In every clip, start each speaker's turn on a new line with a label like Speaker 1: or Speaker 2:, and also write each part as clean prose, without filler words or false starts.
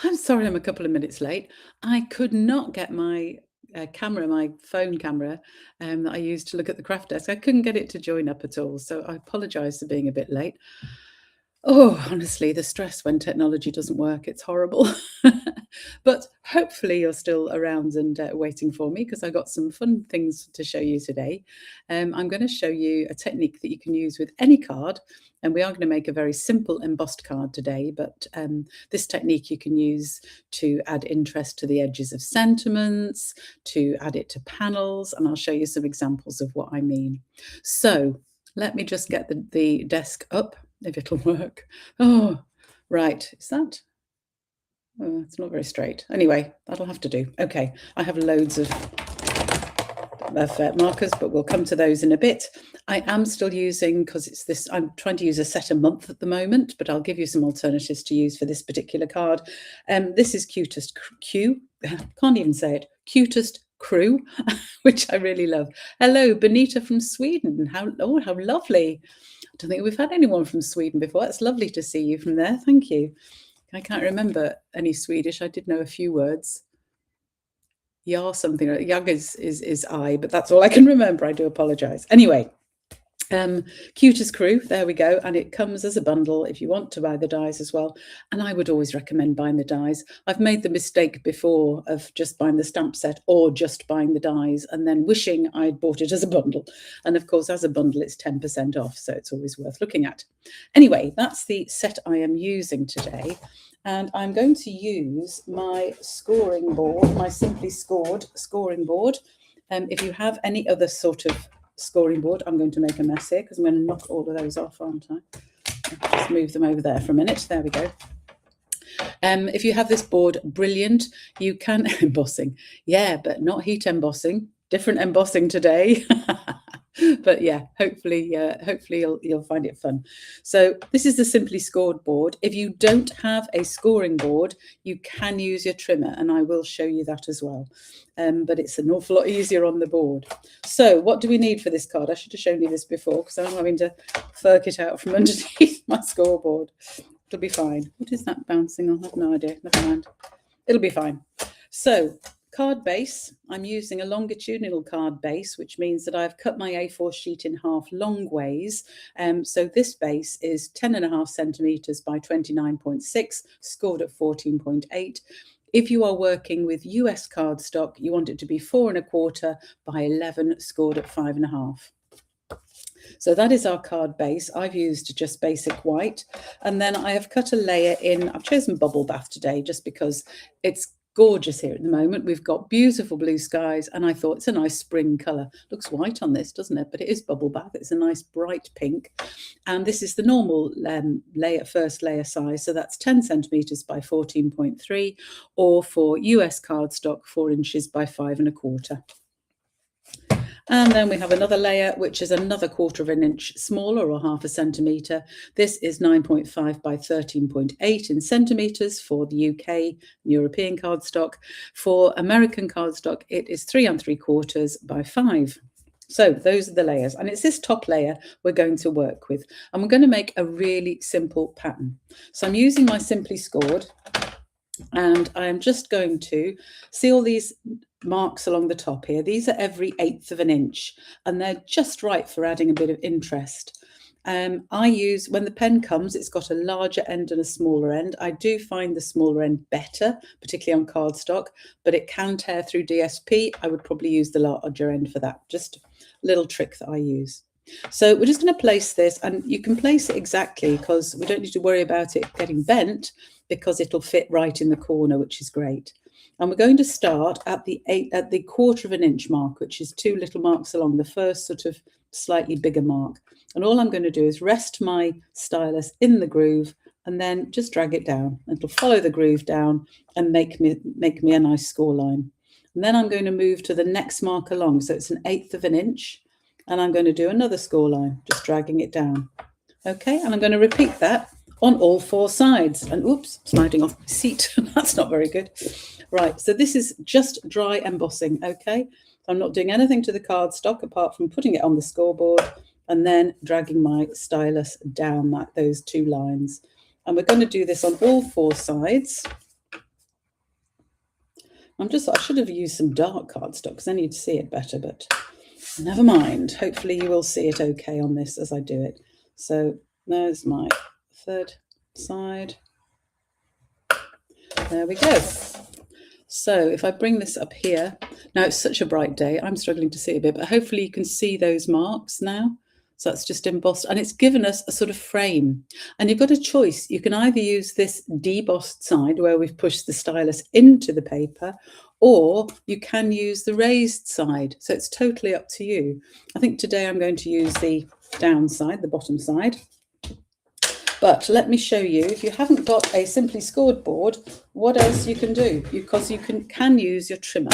Speaker 1: I'm sorry I'm a couple of minutes late. I could not get my camera, my phone camera, that I use to look at the craft desk. I couldn't get it to join up at all. So I apologise for being a bit late. Oh, honestly, the stress when technology doesn't work, it's horrible. But hopefully you're still around and waiting for me because I got some fun things to show you today. I'm going to show you a technique that you can use with any card, and we are going to make a very simple embossed card today, but this technique you can use to add interest to the edges of sentiments, to add it to panels, and I'll show you some examples of what I mean. So let me just get the desk up, if it'll work. Oh, right. Is that? Oh, it's not very straight. Anyway, that'll have to do. Okay, I have loads of markers, but we'll come to those in a bit. I am still using, because it's this, I'm trying to use a set a month at the moment, but I'll give you some alternatives to use for this particular card. This is Cutest Crew. Can't even say it. Cutest Crew, which I really love. Hello, Benita from Sweden. How lovely. I don't think we've had anyone from Sweden before. It's lovely to see you from there. Thank you. I can't remember any Swedish. I did know a few words. Ja, something. Jag is I, but that's all I can remember. I do apologise. Anyway, Cutest Crew, there we go. And it comes as a bundle if you want to buy the dies as well. And I would always recommend buying the dies. I've made the mistake before of just buying the stamp set or just buying the dies and then wishing I'd bought it as a bundle. And of course, as a bundle, it's 10% off. So it's always worth looking at. Anyway, that's the set I am using today. And I'm going to use my scoring board, my Simply Scored scoring board. If you have any other sort of scoring board, I'm going to make a mess here because I'm going to knock all of those off, aren't I? I'll just move them over there for a minute. There we go. If you have this board, brilliant. You can embossing. Yeah, but not heat embossing. Different embossing today. But yeah, hopefully you'll find it fun. So this is the Simply Scored board. If you don't have a scoring board, you can use your trimmer, and I will show you that as well. But it's an awful lot easier on the board. So what do we need for this card? I should have shown you this before because I'm having to furk it out from underneath my scoreboard. It'll be fine. What is that bouncing on? I have no idea. Never mind. It'll be fine. So card base, I'm using a longitudinal card base, which means that I've cut my A4 sheet in half long ways. So this base is 10.5 centimetres by 29.6, scored at 14.8. If you are working with US cardstock, you want it to be 4.25 by 11, scored at 5.5. So that is our card base. I've used just basic white, and then I have cut a layer in. I've chosen Bubble Bath today just because it's gorgeous here at the moment. We've got beautiful blue skies, and I thought it's a nice spring colour. Looks white on this, doesn't it? But it is Bubble Bath. It's a nice bright pink. And this is the normal first layer size. So that's 10 centimetres by 14.3, or for US cardstock, 4 inches by 5.25. And then we have another layer, which is another 1/4 inch smaller, or 0.5 centimetre. This is 9.5 by 13.8 in centimetres for the UK European cardstock. For American cardstock, it is 3 3/4 by 5. So those are the layers, and it's this top layer we're going to work with. And we're going to make a really simple pattern. So I'm using my Simply Scored, and I'm just going to see all these marks along the top here. These are every 1/8 of an inch, and they're just right for adding a bit of interest. I use, when the pen comes, it's got a larger end and a smaller end. I do find the smaller end better, particularly on cardstock, but it can tear through DSP. I would probably use the larger end for that. Just a little trick that I use. So we're just going to place this, and you can place it exactly because we don't need to worry about it getting bent because it'll fit right in the corner, which is great. And we're going to start at the 1/4 inch mark, which is 2 little marks along the first sort of slightly bigger mark. And all I'm going to do is rest my stylus in the groove and then just drag it down. It'll follow the groove down and make me a nice score line. And then I'm going to move to the next mark along. So it's 1/8 of an inch. And I'm going to do another score line, just dragging it down. Okay, and I'm going to repeat that on all 4 sides. And oops, sliding off my seat. That's not very good. Right, so this is just dry embossing, okay? I'm not doing anything to the cardstock apart from putting it on the scoreboard and then dragging my stylus down those 2 lines. And we're going to do this on all 4 sides. I should have used some dark cardstock because then you'd see it better, but never mind. Hopefully you will see it okay on this as I do it. So there's my third side. There we go. So if I bring this up here, now it's such a bright day, I'm struggling to see a bit, but hopefully you can see those marks now. So that's just embossed, and it's given us a sort of frame. And you've got a choice. You can either use this debossed side where we've pushed the stylus into the paper, or you can use the raised side. So it's totally up to you. I think today I'm going to use the down side, the bottom side. But let me show you, if you haven't got a simply scored board, what else you can do, because you can use your trimmer.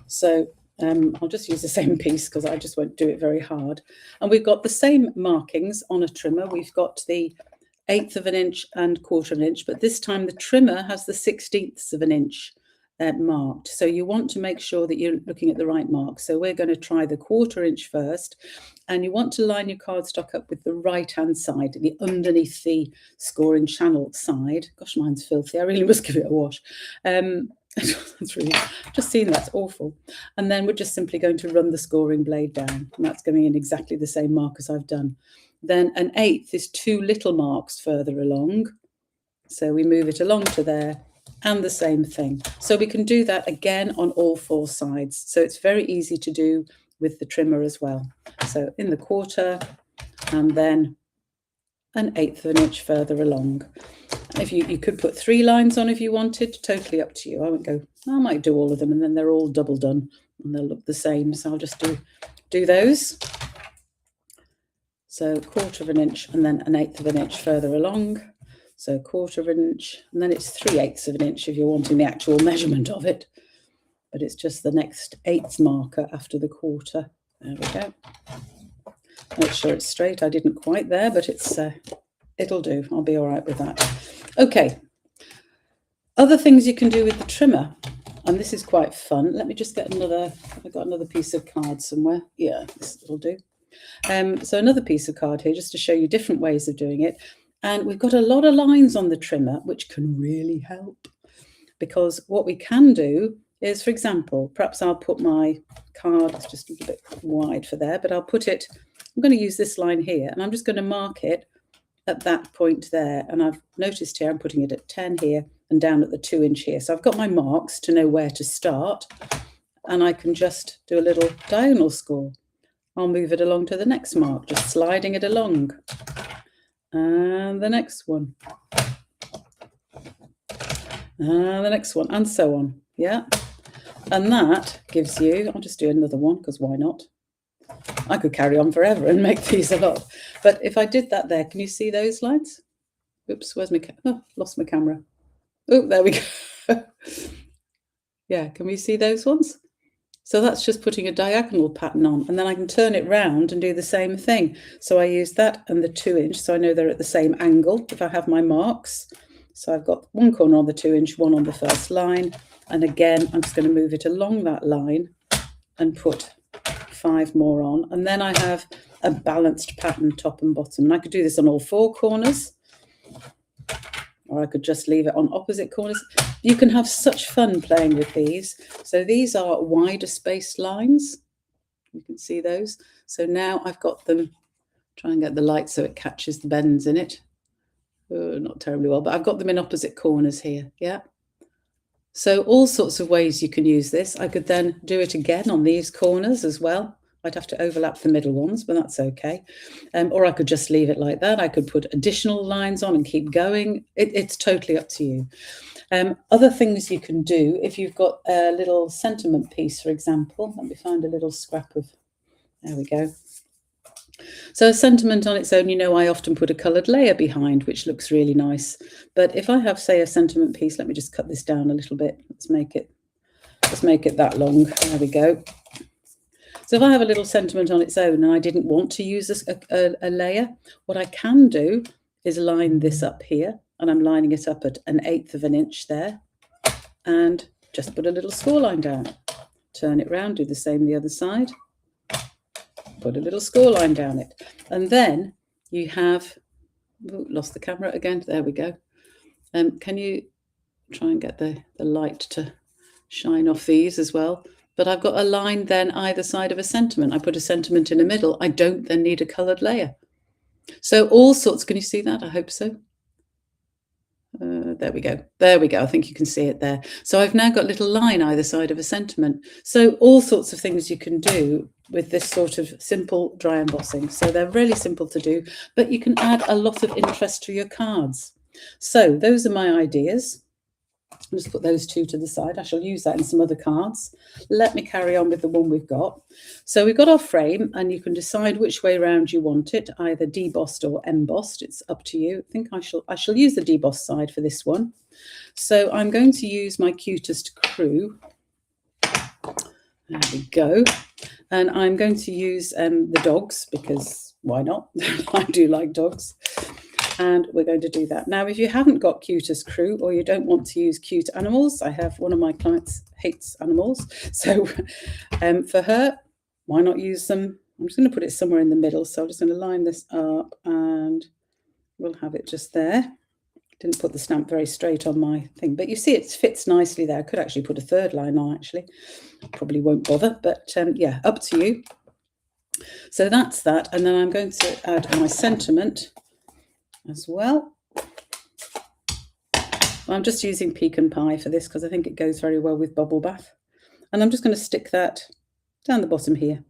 Speaker 1: So I'll just use the same piece because I just won't do it very hard. And we've got the same markings on a trimmer. We've got the 1/8 of an inch and 1/4 of an inch, but this time the trimmer has the 1/16 of an inch marked. So you want to make sure that you're looking at the right mark. So we're going to try the 1/4 inch first, and you want to line your cardstock up with the right-hand side, the underneath the scoring channel side. Gosh, mine's filthy. I really must give it a wash. That's really, just seen that's awful. And then we're just simply going to run the scoring blade down, and that's going in exactly the same mark as I've done. Then 1/8 is 2 little marks further along. So we move it along to there, and the same thing. So we can do that again on all 4 sides. So it's very easy to do with the trimmer as well. So in the 1/4, and then 1/8 of an inch further along. If you could put 3 lines on if you wanted, totally up to you. I might do all of them and then they're all double done and they'll look the same. So I'll just do those. So 1/4 of an inch and then 1/8 of an inch further along. So 1/4 of an inch, and then it's 3/8 of an inch if you're wanting the actual measurement of it. But it's just the next 1/8 marker after the 1/4. There we go. Make sure it's straight. I didn't quite there, but it'll do. I'll be all right with that. Okay. Other things you can do with the trimmer, and this is quite fun. Let me just get another. I've got another piece of card somewhere. Yeah, this will do. So another piece of card here, just to show you different ways of doing it. And we've got a lot of lines on the trimmer, which can really help, because what we can do is, for example, perhaps I'll put my card, it's just a little bit wide for there, but I'll put it, I'm going to use this line here, and I'm just going to mark it at that point there. And I've noticed here, I'm putting it at 10 here and down at the 2 inch here. So I've got my marks to know where to start, and I can just do a little diagonal score. I'll move it along to the next mark, just sliding it along. And the next one. And the next one, and so on. Yeah. And that gives you, I'll just do another one because why not? I could carry on forever and make these a lot. But if I did that there, can you see those lines? Oops, where's my lost my camera. Oh, there we go. Yeah, can we see those ones? So that's just putting a diagonal pattern on, and then I can turn it round and do the same thing. So I use that and the 2 inch, so I know they're at the same angle if I have my marks. So I've got one corner on the 2 inch, one on the first line. And again, I'm just going to move it along that line and put 5 more on. And then I have a balanced pattern top and bottom. And I could do this on all 4 corners, or I could just leave it on opposite corners. You can have such fun playing with these. So these are wider spaced lines. You can see those. So now I've got them, try and get the light so it catches the bends in it. Oh, not terribly well, but I've got them in opposite corners here. Yeah. So all sorts of ways you can use this. I could then do it again on these corners as well. I'd have to overlap the middle ones, but that's okay. Or I could just leave it like that. I could put additional lines on and keep going. It's totally up to you. Other things you can do, if you've got a little sentiment piece, for example, let me find a little scrap of, there we go. So a sentiment on its own, you know, I often put a coloured layer behind, which looks really nice. But if I have, say, a sentiment piece, let me just cut this down a little bit. Let's make it that long. There we go. So if I have a little sentiment on its own and I didn't want to use a layer, what I can do is line this up here, and I'm lining it up at 1/8 of an inch there, and just put a little score line down. Turn it round, do the same the other side. Put a little score line down it. And then you have, lost the camera again. There we go. Can you try and get the light to shine off these as well. But I've got a line then either side of a sentiment. I put a sentiment in the middle. I don't then need a coloured layer. So all sorts, can you see that? I hope so. There we go. There we go. I think you can see it there. So I've now got a little line either side of a sentiment. So all sorts of things you can do with this sort of simple dry embossing. So they're really simple to do, but you can add a lot of interest to your cards. So those are my ideas. I'll just put those two to the side. I shall use that in some other cards. Let me carry on with the one we've got. So we've got our frame, and you can decide which way around you want it, either debossed or embossed. It's up to you. I think I shall use the debossed side for this one. So I'm going to use my Cutest Crew. There we go. And I'm going to use the dogs, because why not? I do like dogs. And we're going to do that. Now, if you haven't got Cutest Crew, or you don't want to use cute animals, I have one of my clients hates animals. So for her, why not use them? I'm just going to put it somewhere in the middle. So I'm just going to line this up, and we'll have it just there. Didn't put the stamp very straight on my thing, but you see it fits nicely there. I could actually put a third line on, actually. Probably won't bother, but yeah, up to you. So that's that. And then I'm going to add my sentiment as well. I'm just using pecan pie for this because I think it goes very well with bubble bath. And I'm just going to stick that down the bottom here.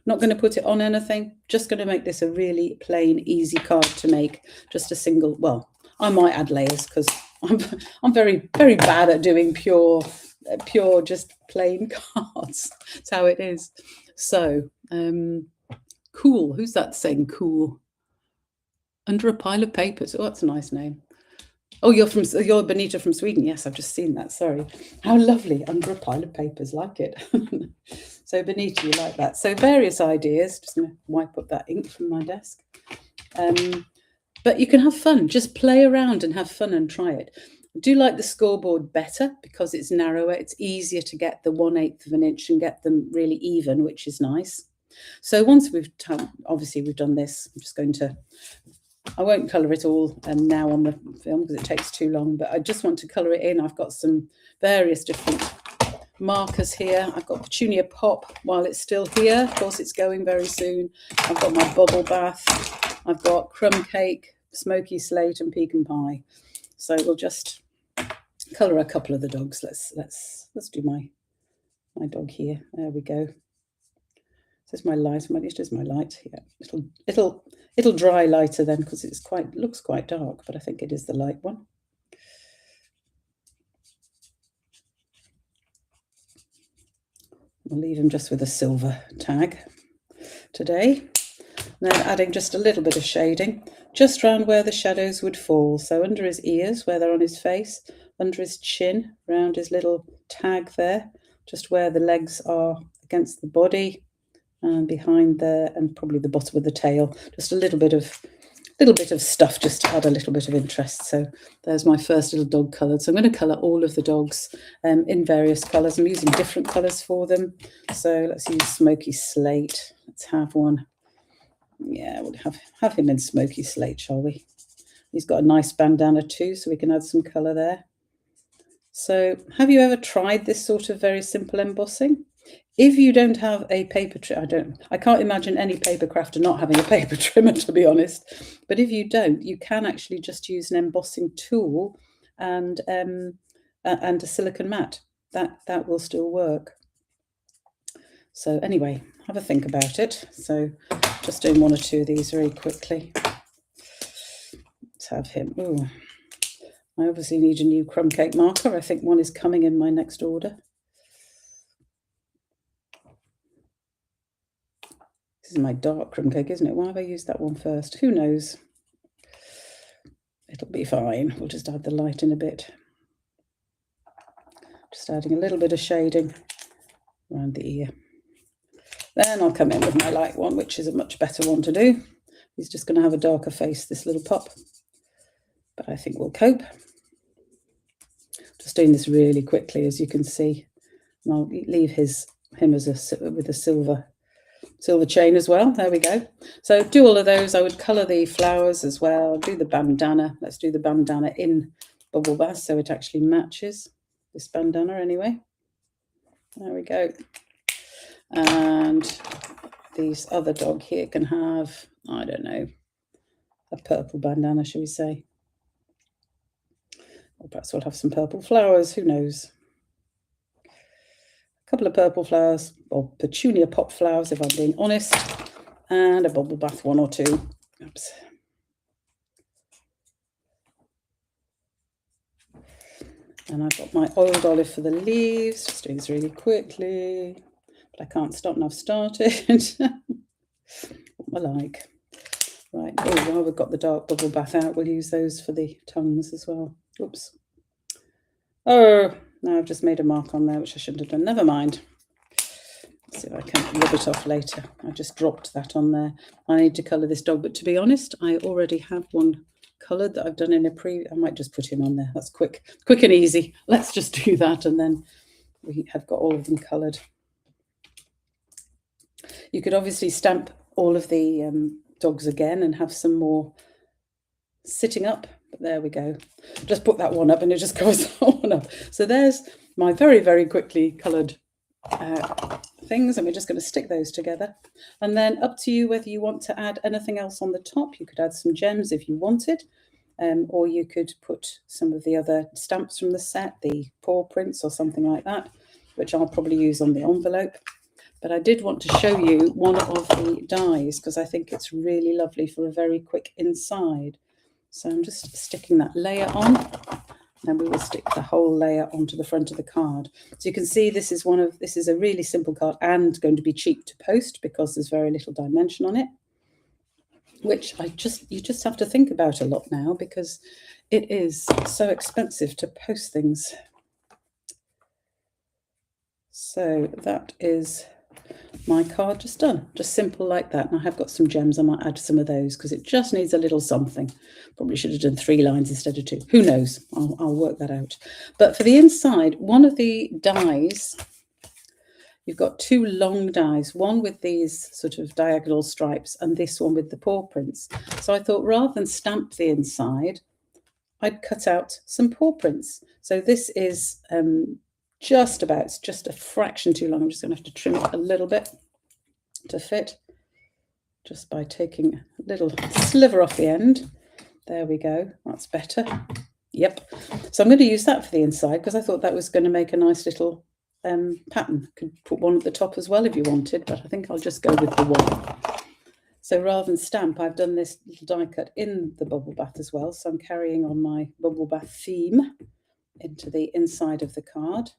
Speaker 1: Not going to put it on anything, just going to make this a really plain, easy card to make. Just a single, well, I might add layers because I'm very, very bad at doing pure, just plain cards. That's how it is. So, cool. Who's that saying cool? Under a pile of papers. Oh, that's a nice name. Oh, you're Benita from Sweden. Yes, I've just seen that. Sorry. How lovely. Under a pile of papers. Like it. So Benita, you like that. So various ideas. Just going to wipe up that ink from my desk. But you can have fun. Just play around and have fun and try it. I do like the scoreboard better because it's narrower. It's easier to get the 1/8 of an inch and get them really even, which is nice. So once we've done, obviously we've done this, I'm just going to, I won't colour it all now on the film because it takes too long, but I just want to colour it in. I've got some various different markers here. I've got Petunia Pop while it's still here. Of course, it's going very soon. I've got my bubble bath. I've got crumb cake, smoky slate, and pecan pie. So we'll just colour a couple of the dogs. Let's do my dog here. There we go. This is my light. This is my light. Yeah, it'll dry lighter then because it's looks quite dark, but I think it is the light one. We'll leave him just with a silver tag today. And then adding just a little bit of shading just around where the shadows would fall. So under his ears, where they're on his face, under his chin, around his little tag there, just where the legs are against the body, and behind there, and probably the bottom of the tail. Just a little bit of stuff just to add a little bit of interest. So there's my first little dog coloured. So I'm going to colour all of the dogs in various colours. I'm using different colours for them. So let's use smoky slate. Let's have one. Yeah, we'll have him in smoky slate, shall we? He's got a nice bandana too, so we can add some colour there. So have you ever tried this sort of very simple embossing? If you don't have a paper trimmer, I can't imagine any paper crafter not having a paper trimmer, to be honest. But if you don't, you can actually just use an embossing tool and a silicone mat. That will still work. So anyway, have a think about it. So just doing one or two of these very quickly. Let's have him. Oh, I obviously need a new crumb cake marker. I think one is coming in my next order. This is my dark crumb cake, isn't it? Why have I used that one first? Who knows? It'll be fine. We'll just add the light in a bit. Just adding a little bit of shading around the ear. Then I'll come in with my light one, which is a much better one to do. He's just going to have a darker face, this little pup, but I think we'll cope. Just doing this really quickly, as you can see. And I'll leave him as with a silver chain as well. There we go. So do all of those. I would colour the flowers as well. Do the bandana. Let's do the bandana in bubble bath so it actually matches this bandana anyway. There we go. And this other dog here can have, I don't know, a purple bandana, shall we say. Or perhaps we'll have some purple flowers, who knows. A couple of purple flowers, or petunia pot flowers if I'm being honest, and a bubble bath, 1 or 2. Oops. And I've got my oiled olive for the leaves, just doing this really quickly, but I can't stop and I've started. What I like. Right, oh, while we've got the dark bubble bath out, we'll use those for the tongues as well. Oops. Oh, now I've just made a mark on there, which I shouldn't have done. Never mind. Let's see if I can rub it off later. I just dropped that on there. I need to colour this dog, but to be honest, I already have one coloured that I've done in a I might just put him on there. That's quick and easy. Let's just do that, and then we have got all of them coloured. You could obviously stamp all of the dogs again and have some more sitting up, but there we go. Just put that one up and it just covers that one up. So there's my very, very quickly coloured things, and we're just going to stick those together. And then up to you whether you want to add anything else on the top. You could add some gems if you wanted, or you could put some of the other stamps from the set, the paw prints or something like that, which I'll probably use on the envelope. But I did want to show you one of the dies because I think it's really lovely for a very quick inside. So I'm just sticking that layer on, and we will stick the whole layer onto the front of the card. So you can see this is a really simple card and going to be cheap to post because there's very little dimension on it, which you just have to think about a lot now because it is so expensive to post things. So that is my card just done, just simple like that. And I have got some gems. I might add some of those because it just needs a little something. Probably should have done 3 lines instead of 2. Who knows? I'll work that out. But for the inside, one of the dies, you've got 2 long dies, one with these sort of diagonal stripes and this one with the paw prints. So I thought rather than stamp the inside, I'd cut out some paw prints. So this is just a fraction too long. I'm just going to have to trim it a little bit to fit, just by taking a little sliver off the end. There we go. That's better. Yep. So I'm going to use that for the inside because I thought that was going to make a nice little pattern. Could put one at the top as well if you wanted, but I think I'll just go with the one. So rather than stamp, I've done this little die cut in the bubble bath as well. So I'm carrying on my bubble bath theme into the inside of the card.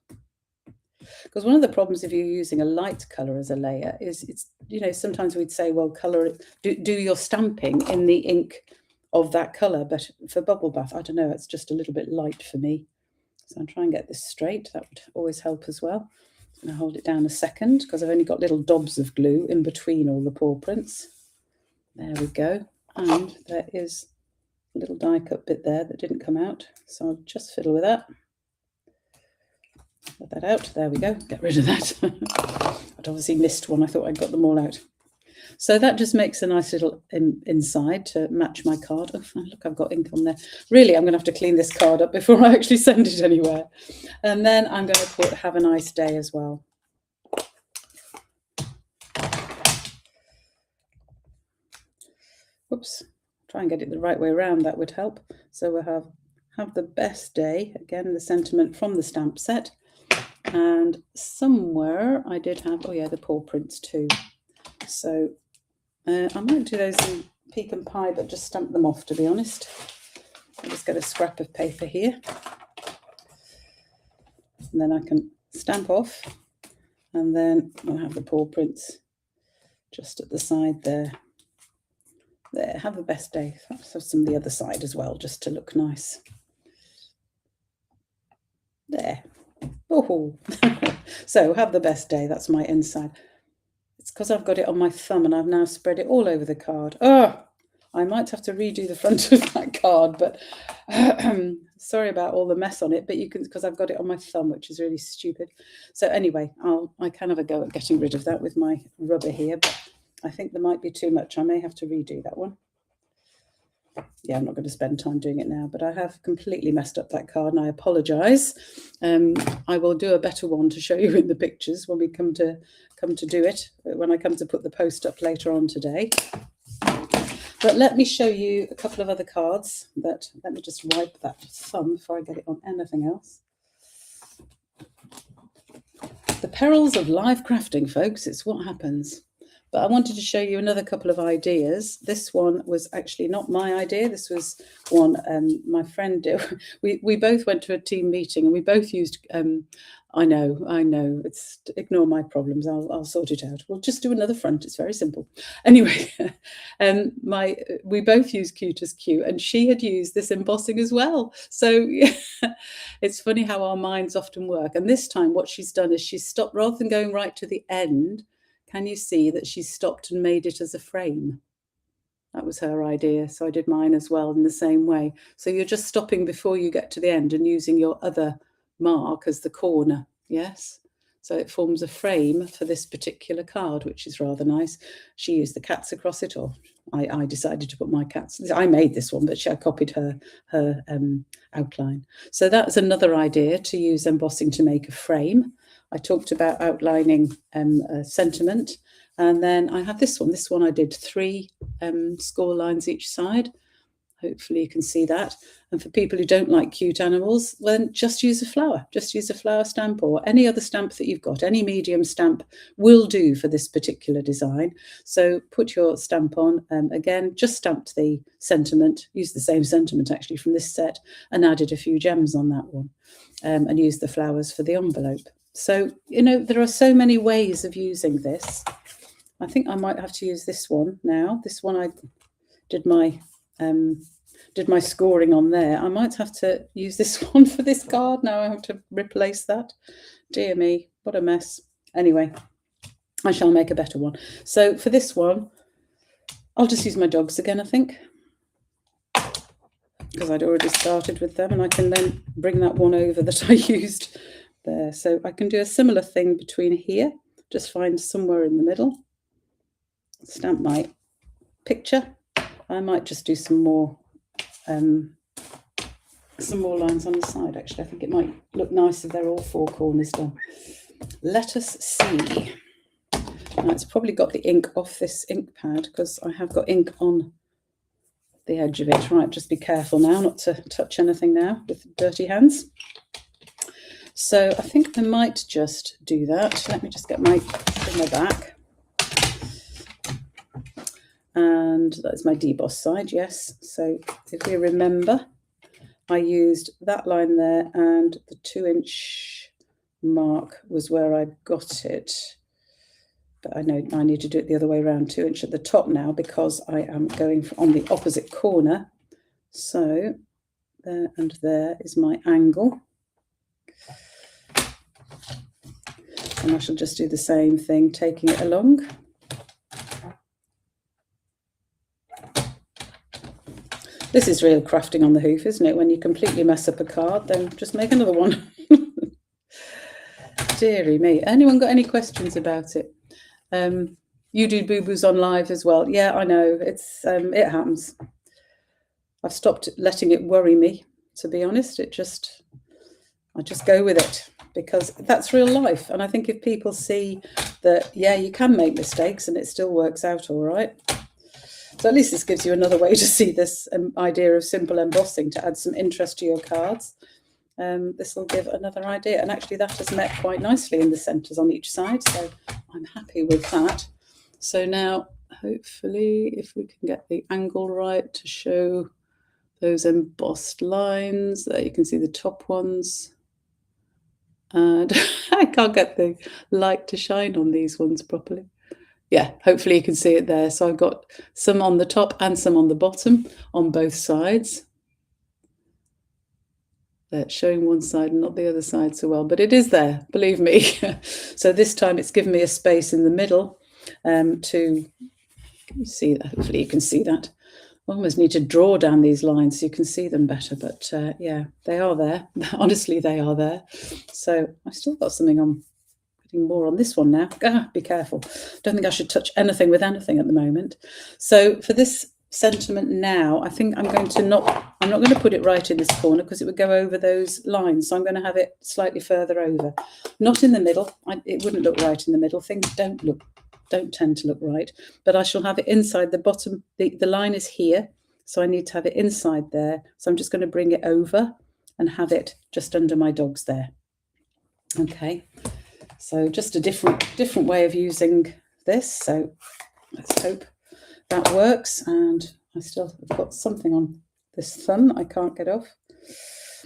Speaker 1: Because one of the problems if you're using a light colour as a layer is sometimes we'd say, well, colour it, do your stamping in the ink of that colour. But for bubble bath, I don't know, it's just a little bit light for me. So I'll try and get this straight. That would always help as well. I'm going to hold it down a second because I've only got little dobs of glue in between all the paw prints. There we go. And there is a little die cut bit there that didn't come out. So I'll just fiddle with that. Get that out. There we go. Get rid of that. I'd obviously missed one. I thought I'd got them all out. So that just makes a nice little inside to match my card. Oh, look, I've got ink on there. Really, I'm going to have to clean this card up before I actually send it anywhere. And then I'm going to put "Have a nice day" as well. Oops. Try and get it the right way around. That would help. So we'll have the best day. Again, the sentiment from the stamp set. And somewhere I did have, oh yeah, the paw prints too. So I might do those in pecan pie, but just stamp them off, to be honest. I'll just get a scrap of paper here. And then I can stamp off. And then I'll have the paw prints just at the side there. There, have the best day. Perhaps have some of the other side as well, just to look nice. There. Oh, so have the best day. That's my inside. It's because I've got it on my thumb and I've now spread it all over the card. Oh, I might have to redo the front of that card, but sorry about all the mess on it, but you can, because I've got it on my thumb, which is really stupid. So anyway, I can have a go at getting rid of that with my rubber here, but I think there might be too much. I may have to redo that one. yeah, I'm not going to spend time doing it now, but I have completely messed up that card, and I apologise. I will do a better one to show you in the pictures when we come to do it, when I come to put the post up later on today. But let me show you a couple of other cards that, let me just wipe that thumb before I get it on anything else. The perils of live crafting, folks, it's what happens. But I wanted to show you another couple of ideas. This one was actually not my idea. This was one my friend did. We both went to a team meeting and we both used, I know, it's ignore my problems. I'll sort it out. We'll just do another front. It's very simple. Anyway, we both used Cutest Crew, and she had used this embossing as well. So it's funny how our minds often work. And this time what she's done is she's stopped, rather than going right to the end. Can you see that she stopped and made it as a frame? That was her idea. So I did mine as well in the same way. So you're just stopping before you get to the end and using your other mark as the corner. Yes. So it forms a frame for this particular card, which is rather nice. She used the cats across it, or I decided to put my cats. I made this one, but I copied her outline. So that's another idea, to use embossing to make a frame. I talked about outlining a sentiment, and then I have this one. This one I did 3 score lines each side. Hopefully you can see that. And for people who don't like cute animals, then just use a flower. Just use a flower stamp, or any other stamp that you've got. Any medium stamp will do for this particular design. So put your stamp on. Again, just stamped the sentiment. Use the same sentiment actually from this set, and added a few gems on that one, and use the flowers for the envelope. So, you know, there are so many ways of using this. I think I might have to use this one now. This one I did my scoring on there. I might have to use this one for this card now. I have to replace that. Dear me, what a mess. Anyway, I shall make a better one. So for this one, I'll just use my dogs again, I think, because I'd already started with them, and I can then bring that one over that I used there. So I can do a similar thing between here. Just find somewhere in the middle, stamp my picture. I might just do some more lines on the side. Actually, I think it might look nice if they're all 4 corners done. Let us see. Now, it's probably got the ink off this ink pad, because I have got ink on the edge of it. Right, just be careful now not to touch anything now with dirty hands. So I think I might just do that. Let me just get my trimmer back. And that's my deboss side, yes. So if you remember, I used that line there, and the 2-inch mark was where I got it. But I know I need to do it the other way around, 2 inch at the top now, because I am going on the opposite corner. So there and there is my angle. And I shall just do the same thing, taking it along. This is real crafting on the hoof, isn't it? When you completely mess up a card, then just make another one. Deary me. Anyone got any questions about it? You do boo-boos on live as well. Yeah, I know. It's it happens. I've stopped letting it worry me, to be honest. I just go with it, because that's real life. And I think if people see that, yeah, you can make mistakes and it still works out all right. So at least this gives you another way to see this idea of simple embossing, to add some interest to your cards. This will give another idea. And actually that has met quite nicely in the centres on each side. So I'm happy with that. So now, hopefully, if we can get the angle right to show those embossed lines, there you can see the top ones. And I can't get the light to shine on these ones properly. Yeah, hopefully you can see it there. So I've got some on the top and some on the bottom on both sides. That's showing one side and not the other side so well, but it is there, believe me. So this time it's given me a space in the middle to, can you see that? Hopefully you can see that. I almost need to draw down these lines so you can see them better, but yeah, they are there. Honestly, they are there. So I've still got something on, putting more on this one now. Be careful. Don't think I should touch anything with anything at the moment. So for this sentiment now. I think I'm not going to put it right in this corner because it would go over those lines. So I'm going to have it slightly further over, not in the middle. It wouldn't look right in the middle. Things don't tend to look right, but I shall have it inside the bottom. The line is here, so I need to have it inside there. So I'm just going to bring it over and have it just under my dogs there. Okay, so just a different way of using this. So let's hope that works. And I've got something on this thumb I can't get off,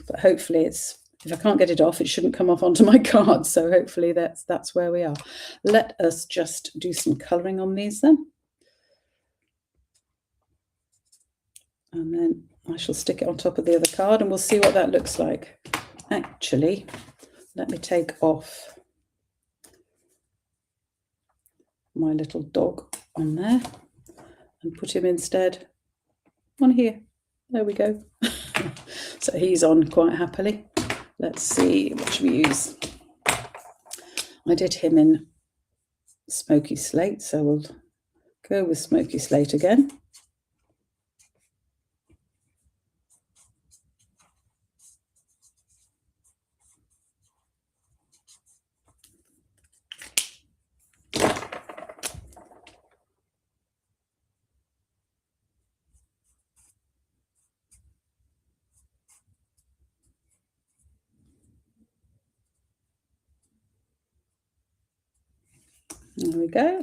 Speaker 1: but hopefully if I can't get it off, it shouldn't come off onto my card. So hopefully that's where we are. Let us just do some colouring on these then. And then I shall stick it on top of the other card and we'll see what that looks like. Actually, let me take off my little dog on there and put him instead on here. There we go. So he's on quite happily. Let's see, what should we use? I did him in Smoky Slate, so we'll go with Smoky Slate again. There we go.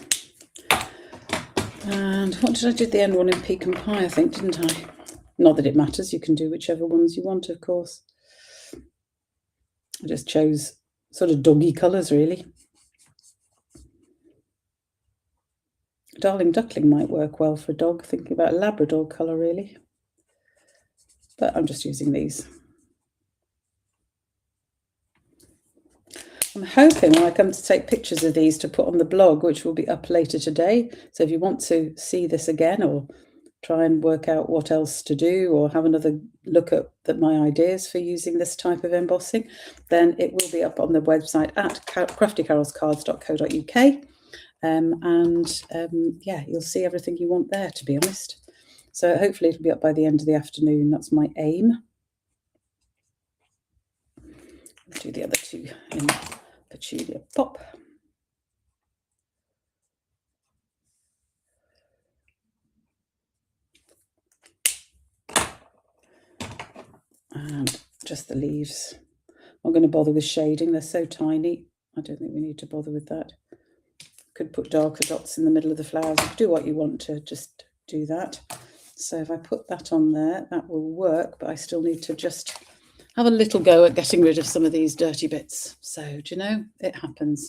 Speaker 1: And what did I do the end one in Pecan Pie, I think, didn't I? Not that it matters, you can do whichever ones you want, of course. I just chose sort of doggy colours, really. Darling Duckling might work well for a dog, thinking about a Labrador colour, really. But I'm just using these. I'm hoping when I come to take pictures of these to put on the blog, which will be up later today. So if you want to see this again or try and work out what else to do or have another look at my ideas for using this type of embossing, then it will be up on the website at craftycarolscards.co.uk. Yeah, you'll see everything you want there, to be honest. So hopefully it'll be up by the end of the afternoon. That's my aim. I'll do the other two in Petunia Pop. And just the leaves. I'm not going to bother with shading. They're so tiny. I don't think we need to bother with that. Could put darker dots in the middle of the flowers. Do what you want to, just do that. So if I put that on there, that will work, but I still need to just have a little go at getting rid of some of these dirty bits. So, do you know, it happens.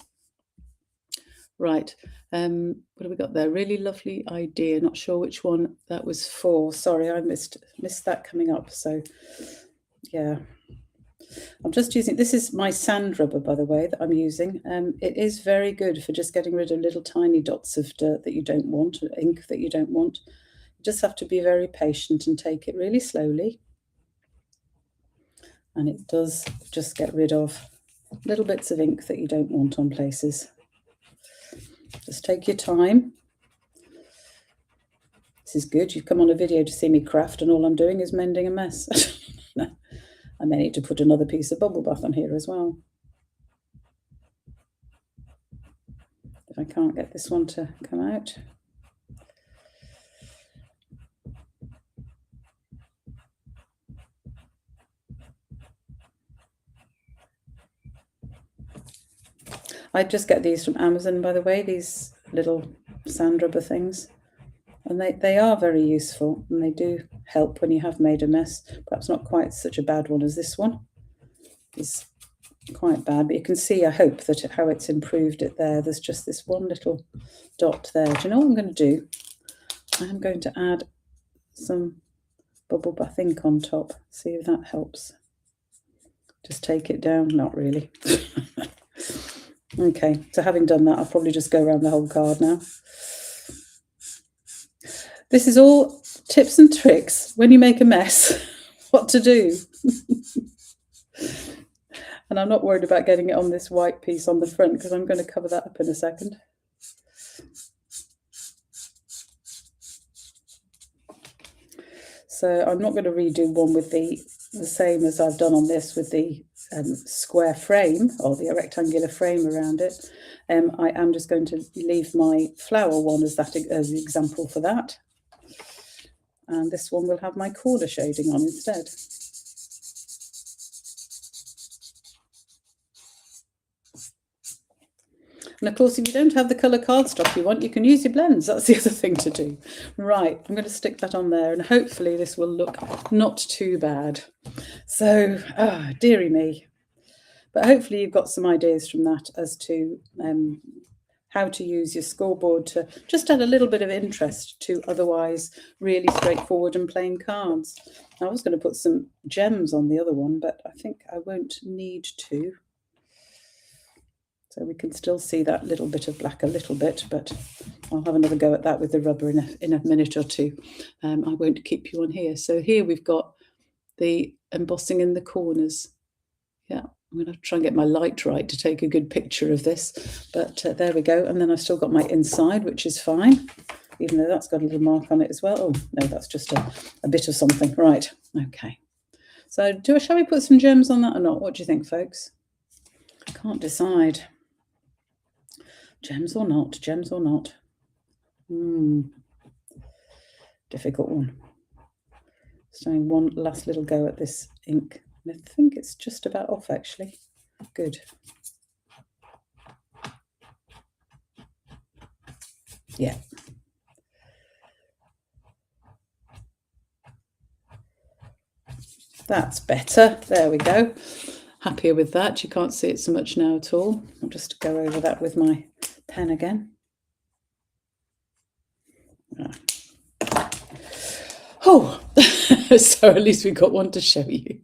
Speaker 1: Right, what have we got there? Really lovely idea. Not sure which one that was for. Sorry, I missed that coming up. So, yeah. I'm just using, this is my sand rubber, by the way, that I'm using. It is very good for just getting rid of little tiny dots of dirt that you don't want, or ink that you don't want. You just have to be very patient and take it really slowly. And it does just get rid of little bits of ink that you don't want on places. Just take your time. This is good. You've come on a video to see me craft and all I'm doing is mending a mess. I may need to put another piece of bubble bath on here as well. If I can't get this one to come out. I just get these from Amazon, by the way, these little sand rubber things. And they are very useful, and they do help when you have made a mess. Perhaps not quite such a bad one as this one. It's quite bad, but you can see, I hope, that how it's improved it there. There's just this one little dot there. Do you know what I'm going to do? I'm going to add some bubble bath ink on top. See if that helps. Just take it down. Not really. Okay, so having done that, I'll probably just go around the whole card now. This is all tips and tricks when you make a mess, what to do. And I'm not worried about getting it on this white piece on the front because I'm going to cover that up in a second. So I'm not going to redo one with the same as I've done on this with the square frame or the rectangular frame around it. I am just going to leave my flower one as the example for that. And this one will have my corner shading on instead. And of course, if you don't have the colour cardstock you want, you can use your blends. That's the other thing to do. Right, I'm going to stick that on there, and hopefully this will look not too bad. So, dearie me. But hopefully you've got some ideas from that as to how to use your scoreboard to just add a little bit of interest to otherwise really straightforward and plain cards. I was going to put some gems on the other one, but I think I won't need to. So we can still see that little bit of black a little bit, but I'll have another go at that with the rubber in a minute or two. I won't keep you on here. So here we've got the embossing in the corners. Yeah, I'm going to try and get my light right to take a good picture of this, but there we go. And then I've still got my inside, which is fine, even though that's got a little mark on it as well. Oh, no, that's just a bit of something. Right, okay. So shall we put some gems on that or not? What do you think, folks? I can't decide. Gems or not, gems or not. Difficult one. Just doing one last little go at this ink. I think it's just about off, actually. Good. Yeah. That's better. There we go. Happier with that. You can't see it so much now at all. I'll just go over that with my pen again. Oh, so at least we've got one to show you.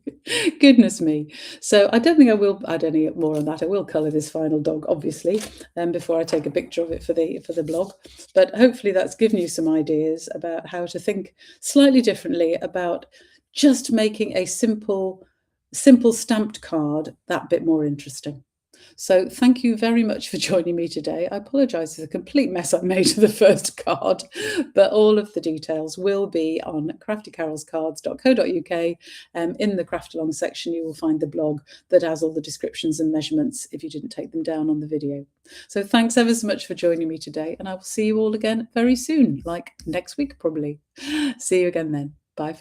Speaker 1: Goodness me. So I don't think I will add any more on that. I will colour this final dog, obviously, before I take a picture of it for the blog. But hopefully that's given you some ideas about how to think slightly differently about just making a simple stamped card that bit more interesting. So thank you very much for joining me today. I apologise for the complete mess I made of the first card, but all of the details will be on craftycarolscards.co.uk. In the Craftalong section, you will find the blog that has all the descriptions and measurements if you didn't take them down on the video. So thanks ever so much for joining me today, and I will see you all again very soon, like next week probably. See you again then. Bye for now.